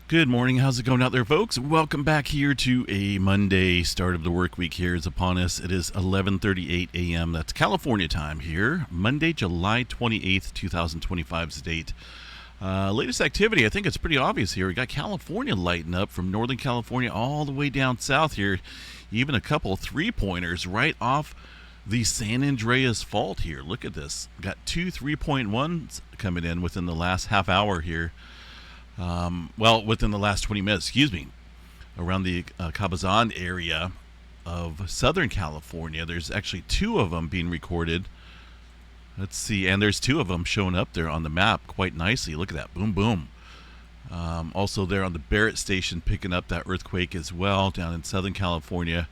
Good morning. How's it going out there, folks? Welcome back here to a Monday. Start of the work week here is upon us. It is 11:38 a.m. That's California time here. Monday, July 28th, 2025's date. Latest activity, I think it's pretty obvious here. We got California lighting up from Northern California all the way down south here. Even a couple three-pointers right off the San Andreas Fault here. Look at this. Got two 3.1s coming in within the last half hour here. Within the last 20 minutes, around the Cabazon area of Southern California. There's actually two of them being recorded. Let's see, and there's two of them showing up there on the map quite nicely. Look at that, boom, boom. Also there on the Barrett Station picking up that earthquake as well down in Southern California.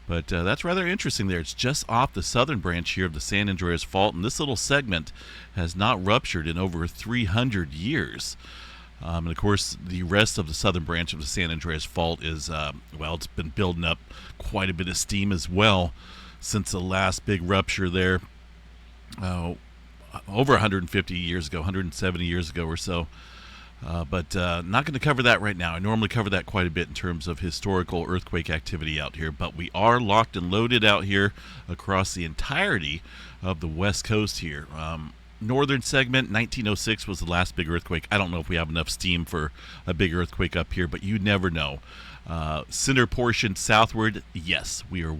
But that's rather interesting there. It's just off the southern branch here of the San Andreas Fault, and this little segment has not ruptured in over 300 years. And of course, the rest of the southern branch of the San Andreas Fault is, it's been building up quite a bit of steam as well since the last big rupture there over 150 years ago, 170 years ago or so. But not going to cover that right now. I normally cover that quite a bit in terms of historical earthquake activity out here. But we are locked and loaded out here across the entirety of the West Coast here. Northern segment, 1906 was the last big earthquake. I don't know if we have enough steam for a big earthquake up here, but you never know. Center portion southward, yes, we are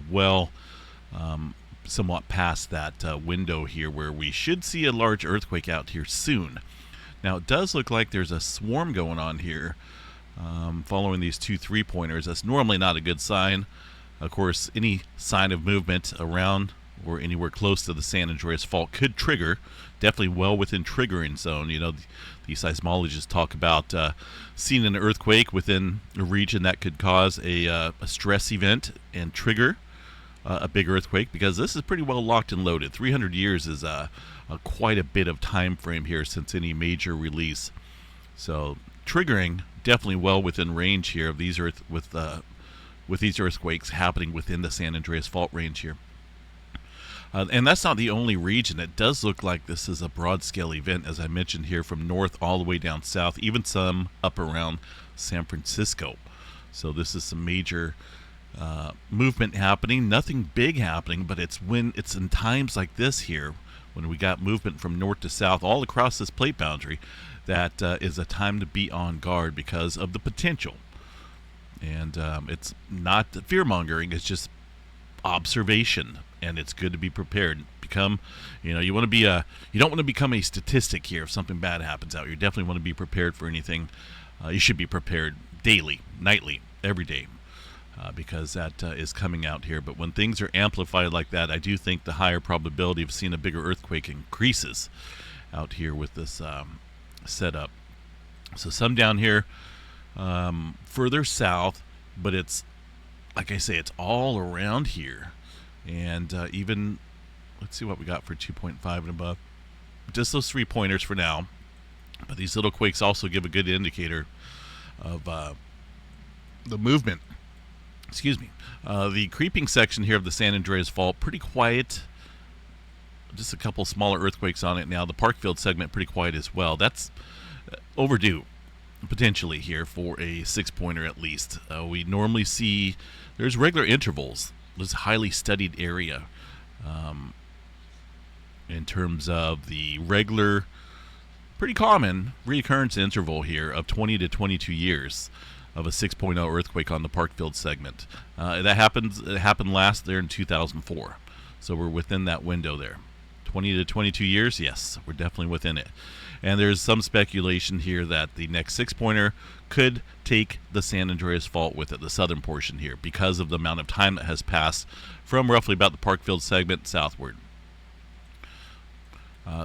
somewhat past that window here where we should see a large earthquake out here soon. Now, it does look like there's a swarm going on here following these two three-pointers. That's normally not a good sign. Of course, any sign of movement around or anywhere close to the San Andreas Fault could trigger, definitely well within triggering zone. You know, the seismologists talk about seeing an earthquake within a region that could cause a stress event and trigger a big earthquake, because this is pretty well locked and loaded. 300 years is quite a bit of time frame here since any major release. So triggering definitely well within range here of these with these earthquakes happening within the San Andreas Fault range here. And that's not the only region. It does look like this is a broad-scale event, as I mentioned here, from north all the way down south, even some up around San Francisco. So this is some major movement happening. Nothing big happening, but it's in times like this here, when we got movement from north to south all across this plate boundary, that is a time to be on guard because of the potential. And it's not fear-mongering, it's just observation. And it's good to be prepared. You don't want to become a statistic here if something bad happens out. You definitely want to be prepared for anything. You should be prepared daily, nightly, every day, because that is coming out here. But when things are amplified like that, I do think the higher probability of seeing a bigger earthquake increases out here with this setup. So some down here further south, but it's, like I say, it's all around here. And even, let's see what we got for 2.5 and above. Just those three-pointers for now. But these little quakes also give a good indicator of the movement. The creeping section here of the San Andreas Fault, pretty quiet. Just a couple smaller earthquakes on it now. The Parkfield segment, pretty quiet as well. That's overdue, potentially, here for a six-pointer at least. We normally see, there's regular intervals. This highly studied area in terms of the regular, pretty common reoccurrence interval here of 20 to 22 years of a 6.0 earthquake on the Parkfield segment. It happened last there in 2004, so we're within that window there. 20 to 22 years, yes, we're definitely within it. And there's some speculation here that the next six-pointer could take the San Andreas Fault with it, the southern portion here, because of the amount of time that has passed from roughly about the Parkfield segment southward.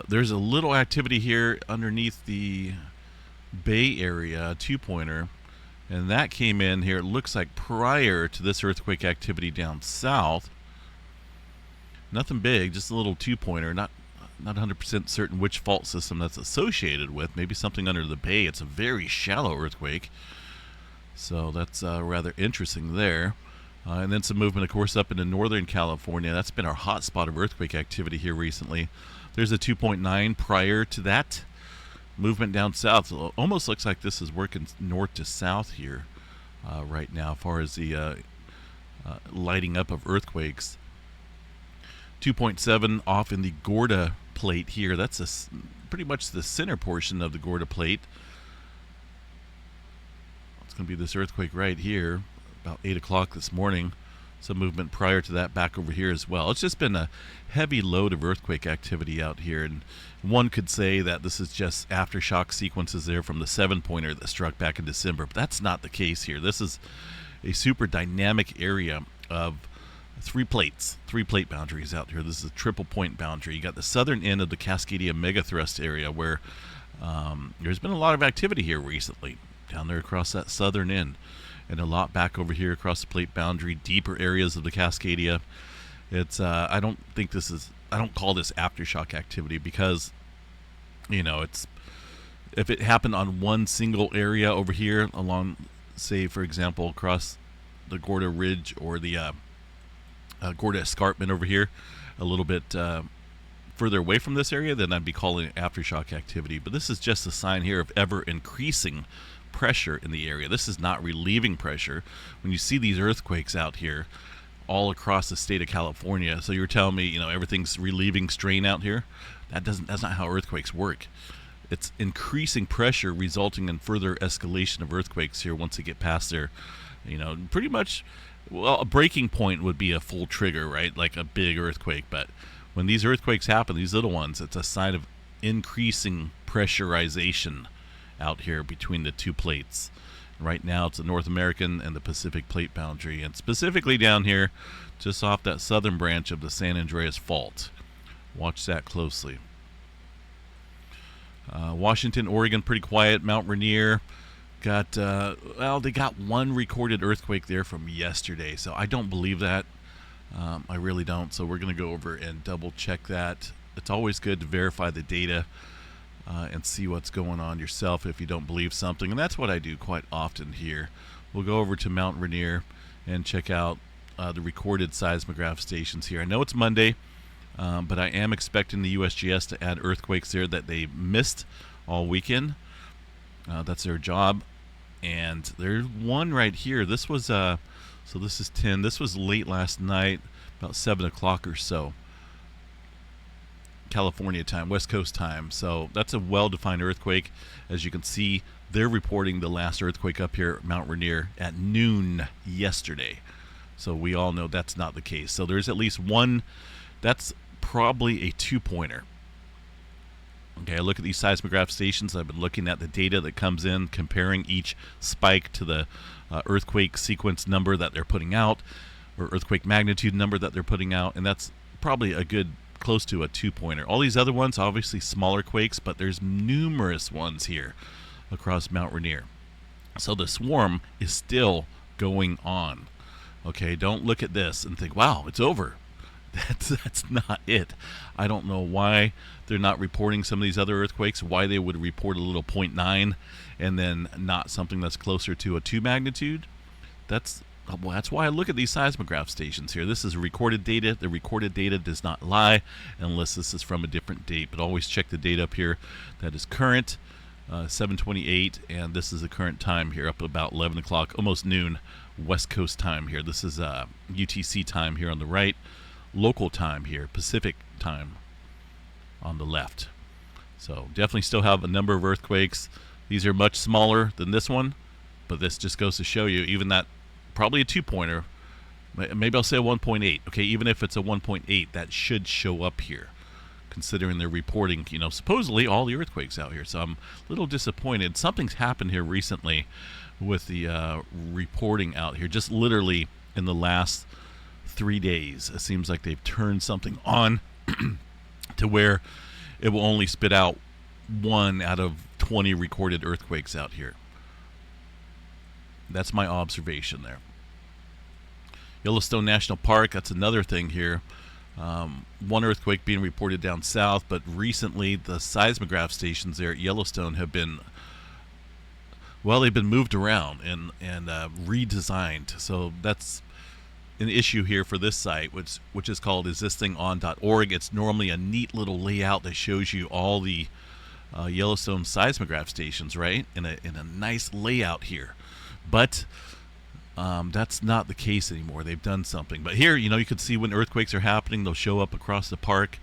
There's a little activity here underneath the Bay Area, two-pointer, and that came in here, it looks like prior to this earthquake activity down south. Nothing big, just a little two-pointer, not 100% certain which fault system that's associated with. Maybe something under the bay. It's a very shallow earthquake, so that's rather interesting there. And then some movement, of course, up into Northern California. That's been our hot spot of earthquake activity here recently. There's a 2.9 prior to that. movement down south. It almost looks like this is working north to south here right now, as far as the lighting up of earthquakes. 2.7 off in the Gorda plate here. That's pretty much the center portion of the Gorda plate. It's going to be this earthquake right here, about 8 o'clock this morning. Some movement prior to that back over here as well. It's just been a heavy load of earthquake activity out here, and one could say that this is just aftershock sequences there from the 7-pointer that struck back in December, but that's not the case here. This is a super dynamic area of three plate boundaries out here. This is a triple point boundary. You got the southern end of the Cascadia megathrust area where there's been a lot of activity here recently, down there across that southern end, and a lot back over here across the plate boundary, deeper areas of the Cascadia. It's I don't call this aftershock activity because, you know, it's, if it happened on one single area over here along, say for example, across the Gorda Ridge or the Gorda Escarpment over here, a little bit further away from this area, then I'd be calling it aftershock activity. But this is just a sign here of ever increasing pressure in the area. This is not relieving pressure. When you see these earthquakes out here all across the state of California, so you're telling me, you know, everything's relieving strain out here? That's not how earthquakes work. It's increasing pressure resulting in further escalation of earthquakes here once they get past their, you know, pretty much, well, a breaking point would be a full trigger, right? Like a big earthquake. But when these earthquakes happen, these little ones, it's a sign of increasing pressurization out here between the two plates. Right now it's the North American and the Pacific plate boundary, and specifically down here just off that southern branch of the San Andreas Fault. Watch that closely. Washington, Oregon, pretty quiet. Mount Rainier got, they got one recorded earthquake there from yesterday, so I don't believe that. I really don't, so we're going to go over and double check that. It's always good to verify the data and see what's going on yourself if you don't believe something, and that's what I do quite often here. We'll go over to Mount Rainier and check out the recorded seismograph stations here. I know it's Monday, but I am expecting the USGS to add earthquakes there that they missed all weekend. That's their job, and there's one right here. This was so this is 10. This was late last night, about 7 o'clock or so, California time, West Coast time. So that's a well-defined earthquake. As you can see, they're reporting the last earthquake up here at Mount Rainier at noon yesterday. So we all know that's not the case. So there's at least one. That's probably a 2-pointer. Okay, I look at these seismograph stations. I've been looking at the data that comes in, comparing each spike to the earthquake sequence number that they're putting out, or earthquake magnitude number that they're putting out, and that's probably a good close to a 2-pointer. All these other ones, obviously smaller quakes, but there's numerous ones here across Mount Rainier. So the swarm is still going on. Okay, don't look at this and think, wow, it's over. That's not it. I don't know why they're not reporting some of these other earthquakes, why they would report a little 0.9 and then not something that's closer to a 2 magnitude. That's why I look at these seismograph stations here. This is recorded data. The recorded data does not lie unless this is from a different date. But always check the date up here. That is current, 7:28, and this is the current time here, up about 11 o'clock, almost noon, West Coast time here. This is UTC time here on the right, local time here, Pacific time on the left. So definitely still have a number of earthquakes. These are much smaller than this one, but this just goes to show you, even that, probably a 2-pointer, maybe I'll say a 1.8. Okay, even if it's a 1.8, that should show up here, considering they're reporting, you know, supposedly all the earthquakes out here. So I'm a little disappointed. Something's happened here recently with the reporting out here, just literally in the last 3 days. It seems like they've turned something on to where it will only spit out 1 out of 20 recorded earthquakes out here. That's my observation there. Yellowstone National Park, that's another thing here. One earthquake being reported down south, but recently the seismograph stations there at Yellowstone have been, well, they've been moved around and redesigned. So that's an issue here for this site, which is called isthistingon.org. It's normally a neat little layout that shows you all the Yellowstone seismograph stations, right? In a nice layout here, but that's not the case anymore. They've done something. But here, you can see when earthquakes are happening, they'll show up across the park.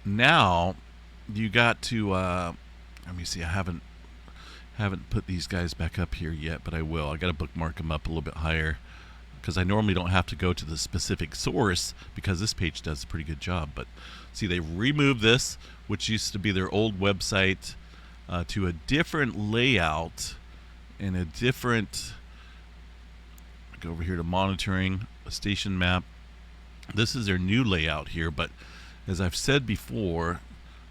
Now, you got to let me see. I haven't put these guys back up here yet, but I will. I got to bookmark them up a little bit higher because I normally don't have to go to the specific source because this page does a pretty good job. But see, they removed this, which used to be their old website, to a different layout and a different. Go over here to monitoring, a station map. This is their new layout here, but as I've said before,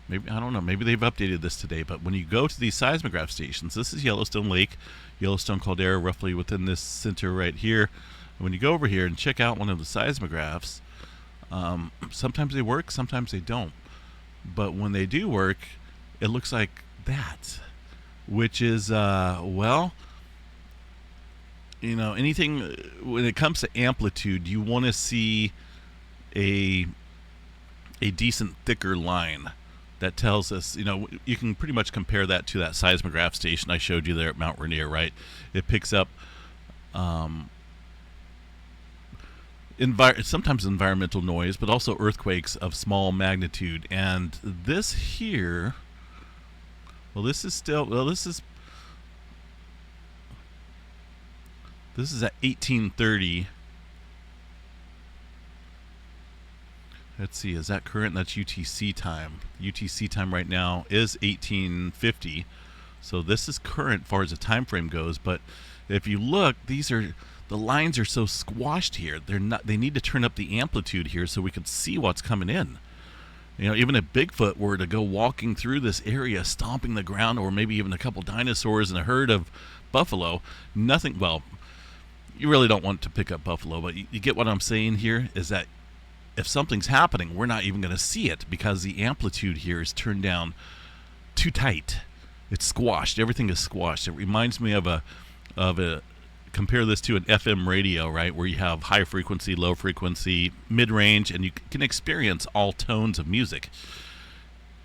maybe I don't know, maybe they've updated this today, but when you go to these seismograph stations, this is Yellowstone Lake, Yellowstone caldera, roughly within this center right here. And when you go over here and check out one of the seismographs, sometimes they work, sometimes they don't. But when they do work, it looks like that, which is, anything when it comes to amplitude, you want to see a decent thicker line that tells us, you can pretty much compare that to that seismograph station I showed you there at Mount Rainier, right? It picks up sometimes environmental noise, but also earthquakes of small magnitude. And this here, this is at 1830. Let's see, is that current? That's UTC time. UTC time right now is 1850. So this is current as far as the time frame goes. But if you look, the lines are so squashed here. They need to turn up the amplitude here so we can see what's coming in. Even if Bigfoot were to go walking through this area, stomping the ground, or maybe even a couple dinosaurs and a herd of buffalo, nothing. Well, you really don't want to pick up buffalo, but you get what I'm saying here is that if something's happening, we're not even going to see it because the amplitude here is turned down too tight. It's squashed. Everything is squashed. It reminds me of a compare this to an FM radio, right, where you have high frequency, low frequency, mid-range, and you can experience all tones of music.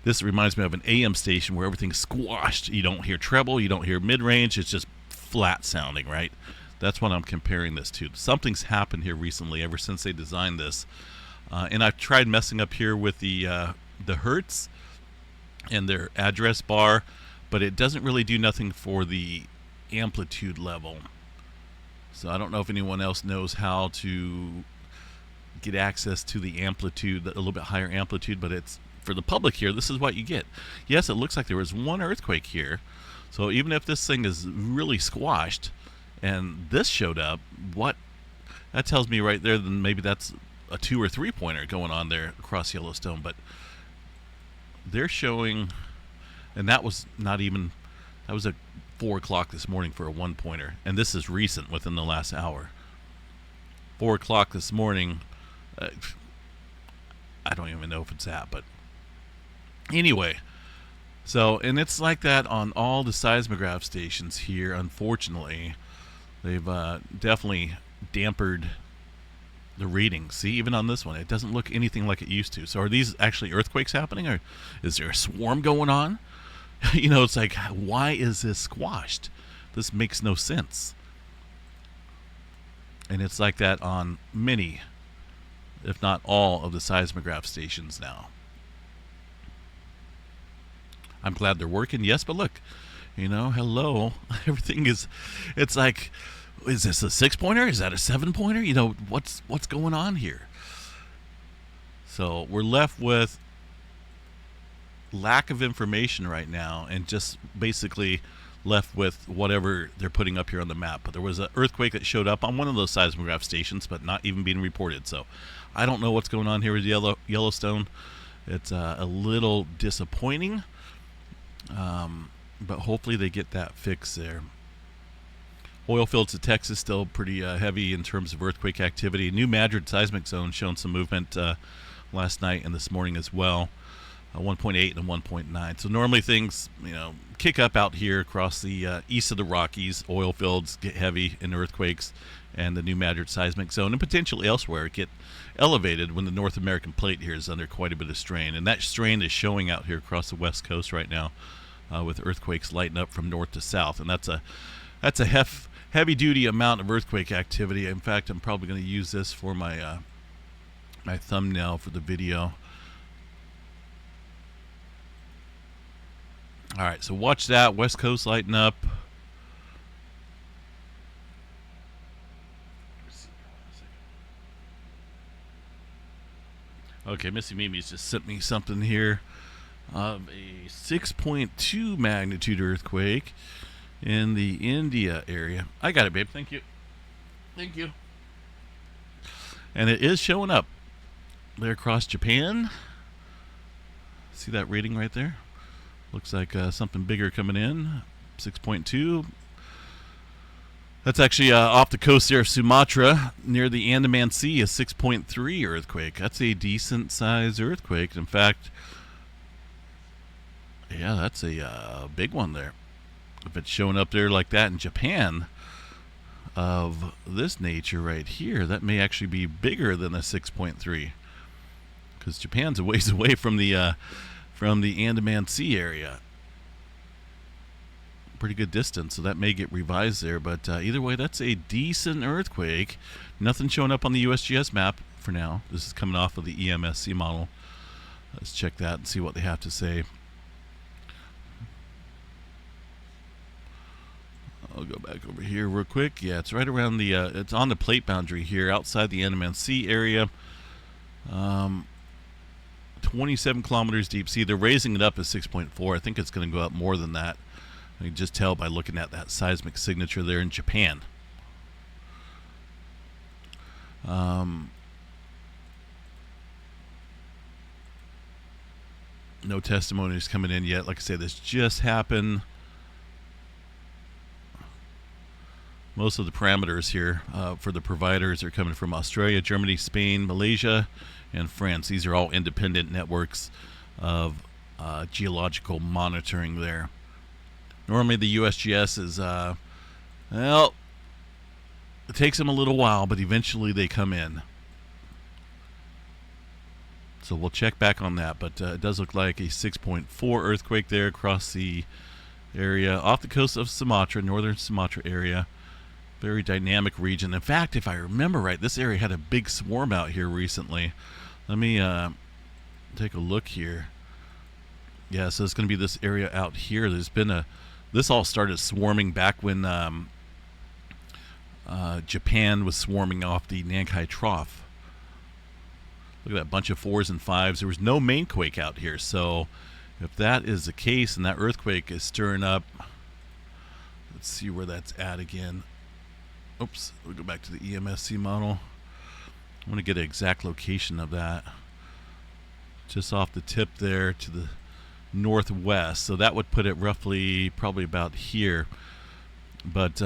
This reminds me of an AM station where everything's squashed. You don't hear treble, you don't hear mid-range. It's just flat sounding, right? That's what I'm comparing this to. Something's happened here recently ever since they designed this. And I've tried messing up here with the hertz and their address bar, but it doesn't really do nothing for the amplitude level. So I don't know if anyone else knows how to get access to the amplitude, a little bit higher amplitude, but it's for the public here, this is what you get. Yes, it looks like there was one earthquake here. So even if this thing is really squashed and this showed up, that tells me right there, then maybe that's a 2 or 3 pointer going on there across Yellowstone. But they're showing, and that was at 4 o'clock this morning for a 1 pointer, and this is recent, within the last hour. 4 o'clock this morning, I don't even know if it's that, but anyway. So, and it's like that on all the seismograph stations here. Unfortunately, they've definitely dampened the readings. See, even on this one, it doesn't look anything like it used to. So are these actually earthquakes happening, or is there a swarm going on? It's like, why is this squashed? This makes no sense. And it's like that on many, if not all, of the seismograph stations now. I'm glad they're working, yes, but look, hello, everything is, it's like, is this a 6-pointer? Is that a 7-pointer? What's going on here? So we're left with lack of information right now, and just basically left with whatever they're putting up here on the map. But there was an earthquake that showed up on one of those seismograph stations, but not even being reported. So I don't know what's going on here with Yellowstone. It's a little disappointing, but hopefully they get that fixed there. Oil fields of Texas still pretty heavy in terms of earthquake activity. New Madrid seismic zone showing some movement last night and this morning as well. 1.8 and 1.9. So normally things, kick up out here across the east of the Rockies. Oil fields get heavy in earthquakes, and the New Madrid seismic zone, and potentially elsewhere, get elevated when the North American plate here is under quite a bit of strain. And that strain is showing out here across the west coast right now, with earthquakes lighting up from north to south. And that's a heavy-duty amount of earthquake activity. In fact, I'm probably going to use this for my my thumbnail for the video. All right, so watch that. West Coast lighting up. Okay, Missy Mimi's just sent me something here of a 6.2 magnitude earthquake in the India area. I got it, babe. Thank you. Thank you. And it is showing up there across Japan. See that rating right there? Looks like something bigger coming in. 6.2. That's actually off the coast there of Sumatra, near the Andaman Sea, a 6.3 earthquake. That's a decent sized earthquake. In fact, yeah, that's a big one there. If it's showing up there like that in Japan, of this nature right here, that may actually be bigger than a 6.3, because Japan's a ways away from the Andaman Sea area. Pretty good distance, so that may get revised there. But either way, that's a decent earthquake. Nothing showing up on the USGS map for now. This is coming off of the EMSC model. Let's check that and see what they have to say. I'll go back over here real quick. Yeah, it's right around the it's on the plate boundary here, outside the Andaman Sea area. 27 kilometers deep sea. They're raising it up as 6.4. I think it's going to go up more than that. You can just tell by looking at that seismic signature there in Japan. No testimonies coming in yet. Like I say, this just happened. Most of the parameters here for the providers are coming from Australia, Germany, Spain, Malaysia, and France. These are all independent networks of geological monitoring there. Normally the USGS is, well, it takes them a little while, but eventually they come in. So we'll check back on that, but it does look like a 6.4 earthquake there across the area off the coast of Sumatra, northern Sumatra area. Very dynamic region. In fact, if I remember right, this area had a big swarm out here recently. Let me take a look here. Yeah, so it's going to be this area out here. There's been this all started swarming back when Japan was swarming off the Nankai Trough. Look at that bunch of 4s and 5s. There was no main quake out here, so if that is the case and that earthquake is stirring up, let's see where that's at again. Oops, we'll go back to the EMSC model. I want to get an exact location of that. Just off the tip there to the northwest, so that would put it roughly probably about here. But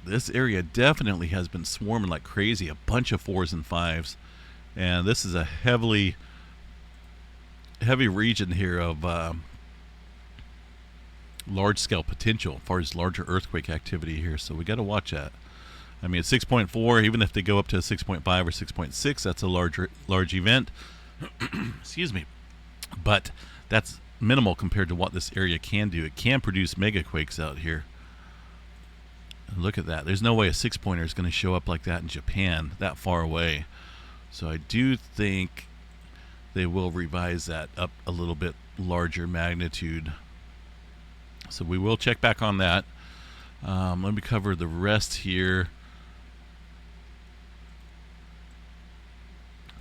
this area definitely has been swarming like crazy, a bunch of 4s and 5s, and this is a heavy region here of large scale potential as far as larger earthquake activity here, so we got to watch that. I mean, at 6.4, even if they go up to a 6.5 or 6.6, that's a large event. Excuse me, but that's minimal compared to what this area can do. It can produce megaquakes out here. And look at that. There's no way a 6-pointer is going to show up like that in Japan, that far away. So I do think they will revise that up a little bit larger magnitude. So we will check back on that. Let me cover the rest here.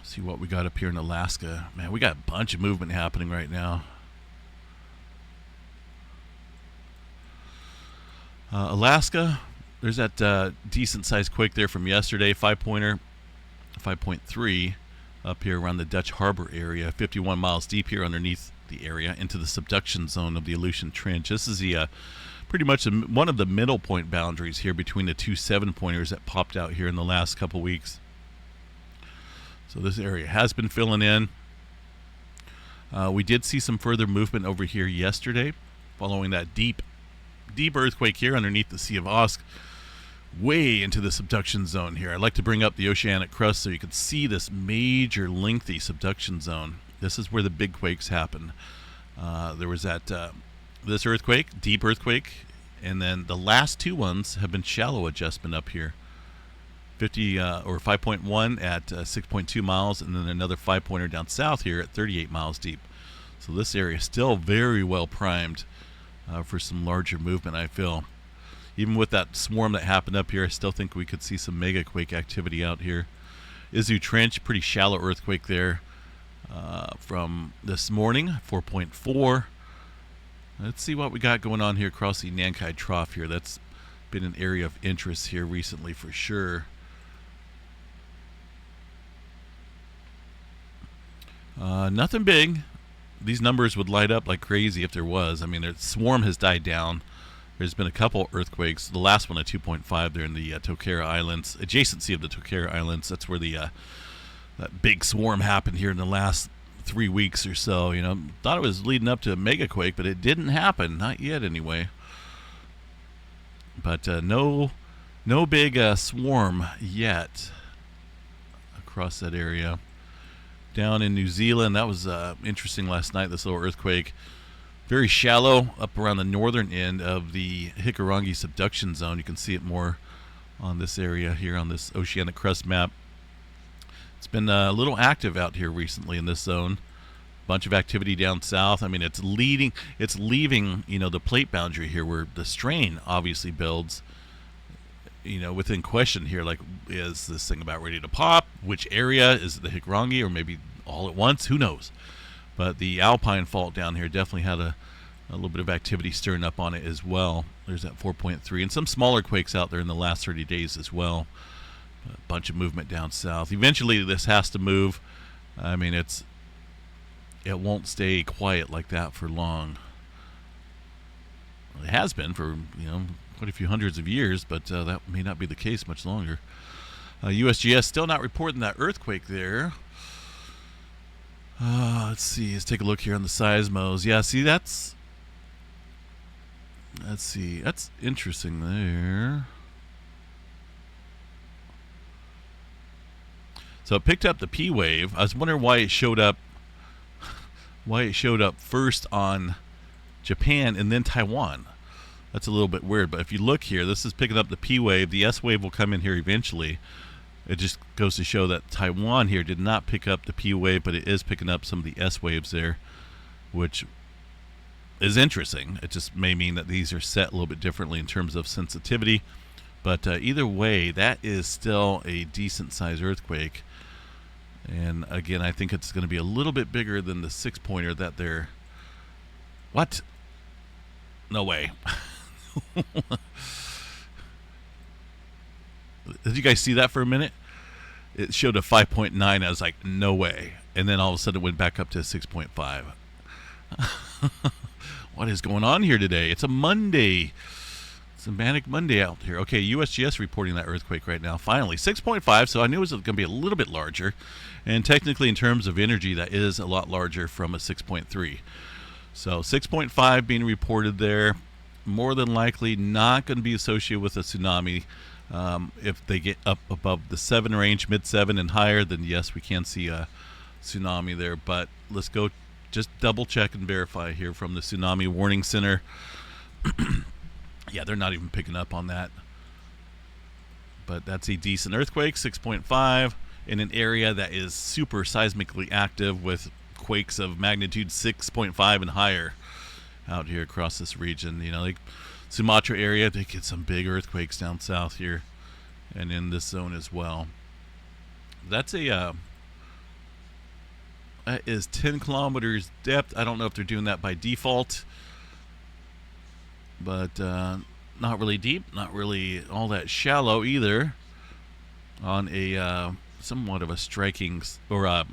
See what we got up here in Alaska. Man, we got a bunch of movement happening right now. Alaska, there's that decent sized quake there from yesterday, 5-pointer, 5.3 up here around the Dutch Harbor area, 51 miles deep here underneath the area into the subduction zone of the Aleutian Trench. This is the pretty much one of the middle point boundaries here between the two 7-pointers that popped out here in the last couple weeks. So this area has been filling in. We did see some further movement over here yesterday, following that deep earthquake here underneath the Sea of Osk, way into the subduction zone here. I'd like to bring up the oceanic crust so you can see this major lengthy subduction zone. This is where the big quakes happen. There was this earthquake, deep earthquake, and then the last two ones have been shallow adjustment up here. 50 or 5.1 at 6.2 miles, and then another 5-pointer down south here at 38 miles deep. So this area is still very well primed for some larger movement, I feel. Even with that swarm that happened up here, I still think we could see some mega quake activity out here. Izu Trench, pretty shallow earthquake there from this morning, 4.4. Let's see what we got going on here across the Nankai Trough here. That's been an area of interest here recently for sure. Nothing big. These numbers would light up like crazy if there was. I mean, the swarm has died down. There's been a couple earthquakes. The last one at 2.5 there in the Tokara Islands, adjacency of the Tokara Islands. That's where the that big swarm happened here in the last 3 weeks or so. You know, thought it was leading up to a mega quake, but it didn't happen. Not yet, anyway. But no big swarm yet across that area. Down in New Zealand, that was interesting last night, this little earthquake. Very shallow up around the northern end of the Hikurangi subduction zone. You can see it more on this area here on this oceanic crust map. It's been a little active out here recently in this zone. Bunch of activity down south. I mean, it's leaving, you know, the plate boundary here where the strain obviously builds, you know, within question here, like, is this thing about ready to pop? Which area? Is it the Hikurangi or maybe all at once? Who knows? But the Alpine fault down here definitely had a little bit of activity stirring up on it as well. There's that 4.3 and some smaller quakes out there in the last 30 days as well. A bunch of movement down south. Eventually this has to move. I mean, it won't stay quiet like that for long. Well, it has been for, you know, quite a few hundreds of years, but that may not be the case much longer. USGS still not reporting that earthquake there. Let's see. Let's take a look here on the seismos. Yeah, see, let's see. That's interesting there. So it picked up the P wave. I was wondering why it showed up. Why it showed up first on Japan and then Taiwan. That's a little bit weird. But if you look here, this is picking up the P wave. The S wave will come in here eventually. It just goes to show that Taiwan here did not pick up the P wave, but it is picking up some of the S waves there, which is interesting. It just may mean that these are set a little bit differently in terms of sensitivity. But either way, that is still a decent sized earthquake. And again, I think it's going to be a little bit bigger than the 6-pointer that they're... What? No way. Did you guys see that for a minute? It showed a 5.9. I was like, no way. And then all of a sudden it went back up to 6.5. What is going on here today? It's a Monday. It's a manic Monday out here. Okay, USGS reporting that earthquake right now. Finally, 6.5. So I knew it was going to be a little bit larger. And technically in terms of energy, that is a lot larger from a 6.3. So 6.5 being reported there. More than likely not going to be associated with a tsunami. If they get up above the 7 range, mid-7 and higher, then yes, we can see a tsunami there. But let's go just double check and verify here from the Tsunami Warning Center. Yeah, they're not even picking up on that. But that's a decent earthquake, 6.5, in an area that is super seismically active with quakes of magnitude 6.5 and higher out here across this region. You know, like Sumatra area, they get some big earthquakes down south here and in this zone as well. That's a that is 10 kilometers depth. I don't know if they're doing that by default, but not really deep, not really all that shallow either, on a somewhat of a striking or a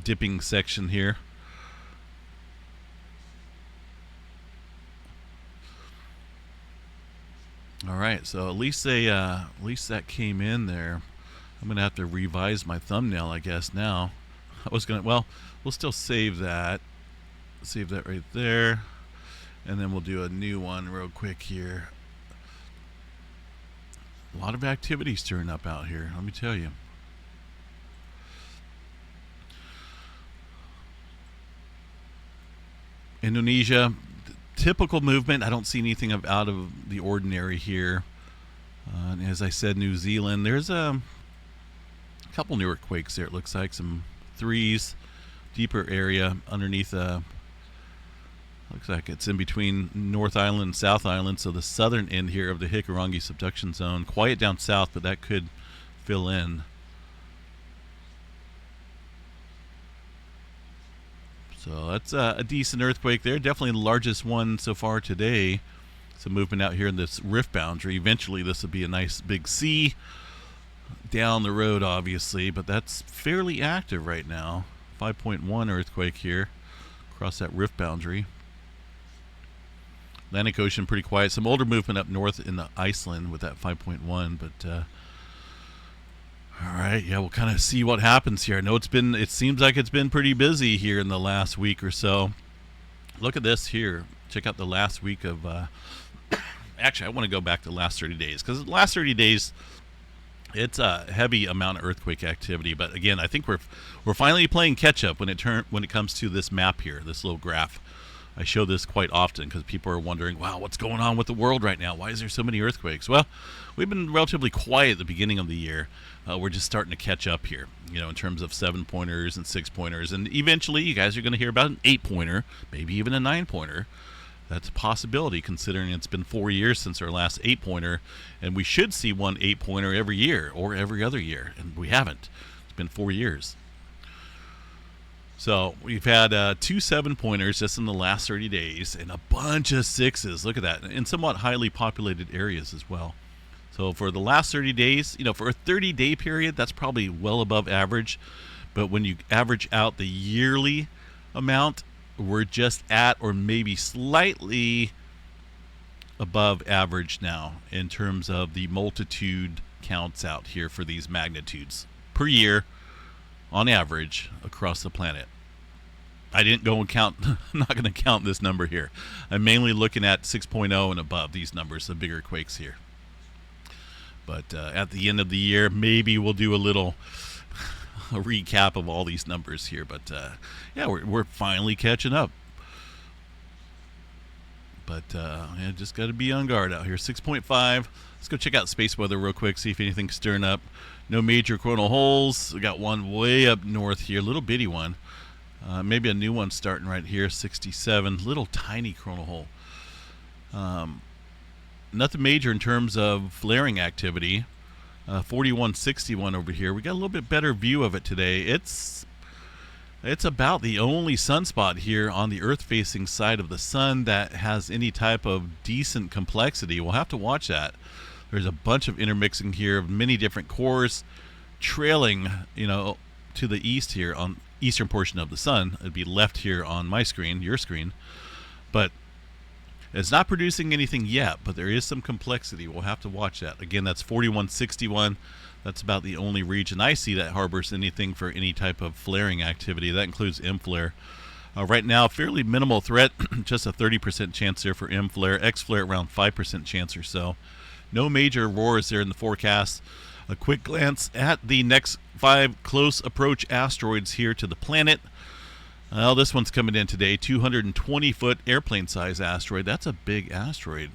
dipping section here. All right, so at least that came in there. I'm gonna have to revise my thumbnail, I guess. Now, I was gonna. Well, we'll still save that. Save that right there. And then we'll do a new one real quick here. A lot of activity stirring up out here, let me tell you. Indonesia, typical movement. I don't see anything out of the ordinary here. And as I said, New Zealand, there's a couple new earthquakes there. It looks like some threes, deeper area underneath. Looks like it's in between North Island and South Island, so the southern end here of the Hikurangi subduction zone. Quiet down south, but that could fill in. So that's a decent earthquake there. Definitely the largest one so far today. Some movement out here in this rift boundary. Eventually this will be a nice big sea down the road, obviously, but that's fairly active right now. 5.1 earthquake here across that rift boundary. Atlantic Ocean pretty quiet. Some older movement up north in the Iceland with that 5.1, but all right, yeah, we'll kind of see what happens here. I know it seems like it's been pretty busy here in the last week or so. Look at this here. Check out the last week of actually, I want to go back to the last 30 days, because the last 30 days it's a heavy amount of earthquake activity. But again, I think we're finally playing catch up when it comes to this map here, this little graph. I show this quite often because people are wondering, wow, what's going on with the world right now? Why is there so many earthquakes? Well, we've been relatively quiet at the beginning of the year. We're just starting to catch up here, in terms of 7-pointers and 6-pointers. And eventually you guys are going to hear about an 8-pointer, maybe even a 9-pointer. That's a possibility, considering it's been 4 years since our last 8-pointer. And we should see one 8-pointer every year or every other year. And we haven't. It's been 4 years. So we've had 2 7-pointers just in the last 30 days and a bunch of 6s. Look at that. In somewhat highly populated areas as well. So for the last 30 days, for a 30-day period, that's probably well above average. But when you average out the yearly amount, we're just at or maybe slightly above average now in terms of the multitude counts out here for these magnitudes per year on average across the planet. I didn't go and count. I'm not going to count this number here. I'm mainly looking at 6.0 and above, these numbers, the bigger quakes here. But at the end of the year, maybe we'll do a recap of all these numbers here. But yeah, we're finally catching up. But yeah, just got to be on guard out here. 6.5. Let's go check out space weather real quick, see if anything's stirring up. No major coronal holes. We got one way up north here, little bitty one. Maybe a new one starting right here, 67. Little tiny coronal hole. Nothing major in terms of flaring activity. 4161 over here. We got a little bit better view of it today. It's about the only sunspot here on the Earth-facing side of the sun that has any type of decent complexity. We'll have to watch that. There's a bunch of intermixing here of many different cores trailing, to the east here on eastern portion of the sun. It'd be left here on my screen, your screen, but it's not producing anything yet, but there is some complexity. We'll have to watch that. Again, that's 4161. That's about the only region I see that harbors anything for any type of flaring activity. That includes M-flare. Right now, fairly minimal threat, just a 30% chance there for M-flare. X-flare around 5% chance or so. No major roars there in the forecast. A quick glance at the next 5 close approach asteroids here to the planet. Well, this one's coming in today, 220-foot airplane-size asteroid. That's a big asteroid,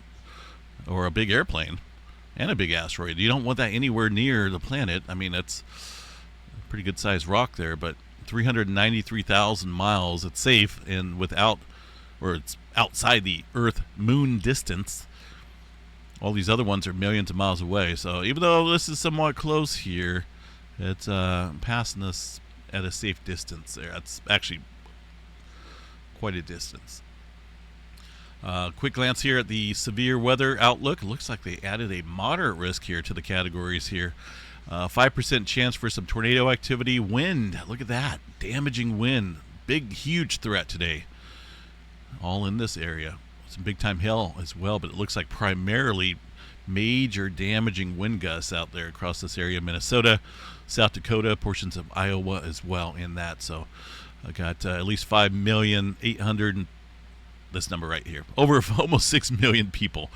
or a big airplane, and a big asteroid. You don't want that anywhere near the planet. I mean, that's a pretty good-sized rock there, but 393,000 miles. It's safe and it's outside the Earth-Moon distance. All these other ones are millions of miles away. So even though this is somewhat close here, it's passing us at a safe distance there. That's actually quite a distance. Quick glance here at the severe weather outlook. It looks like they added a moderate risk here to the categories here. 5% chance for some tornado activity. Wind, look at that. Damaging wind. Big, huge threat today. All in this area. Some big time hail as well, but it looks like primarily major damaging wind gusts out there across this area. Minnesota, South Dakota, portions of Iowa as well in that. So I got at least 5,800,000, this number right here, over almost 6 million people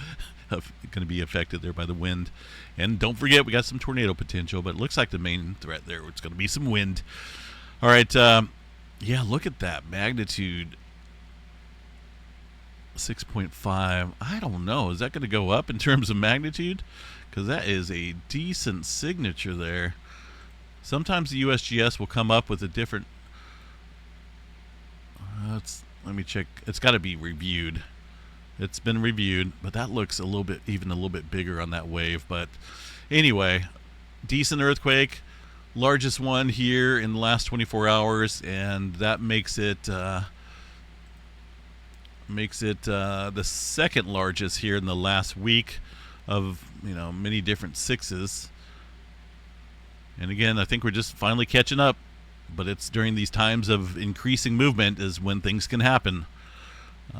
going to be affected there by the wind. And don't forget, we got some tornado potential, but it looks like the main threat there, it's going to be some wind. All right, yeah, look at that magnitude, 6.5. I don't know, is that going to go up in terms of magnitude? Because that is a decent signature there. Sometimes the USGS will come up with a different, let me check. It's got to be reviewed. It's been reviewed, but that looks even a little bit bigger on that wave. But anyway, decent earthquake, largest one here in the last 24 hours, and that makes it the second largest here in the last week of many different sixes. And again, I think we're just finally catching up. But it's during these times of increasing movement is when things can happen.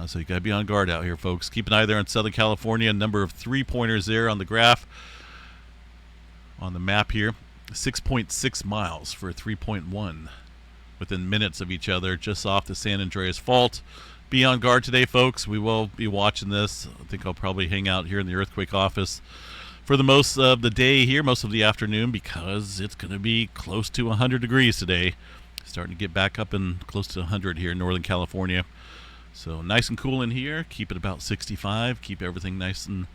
So you got to be on guard out here, folks. Keep an eye there on Southern California. A number of 3-pointers there on the graph, on the map here. 6.6 miles for a 3.1 within minutes of each other, just off the San Andreas Fault. Be on guard today, folks. We will be watching this. I think I'll probably hang out here in the earthquake office for the most of the day here, most of the afternoon, because it's going to be close to 100 degrees today. Starting to get back up and close to 100 here in Northern California. So nice and cool in here. Keep it about 65. Keep everything nice and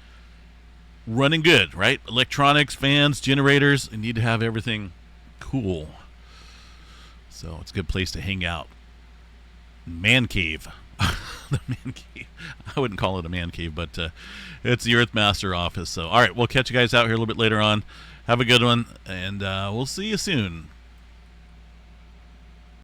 running good, right? Electronics, fans, generators. You need to have everything cool. So it's a good place to hang out. Man cave. The man cave. I wouldn't call it a man cave, but it's the Earthmaster office. So, all right, we'll catch you guys out here a little bit later on. Have a good one, and we'll see you soon.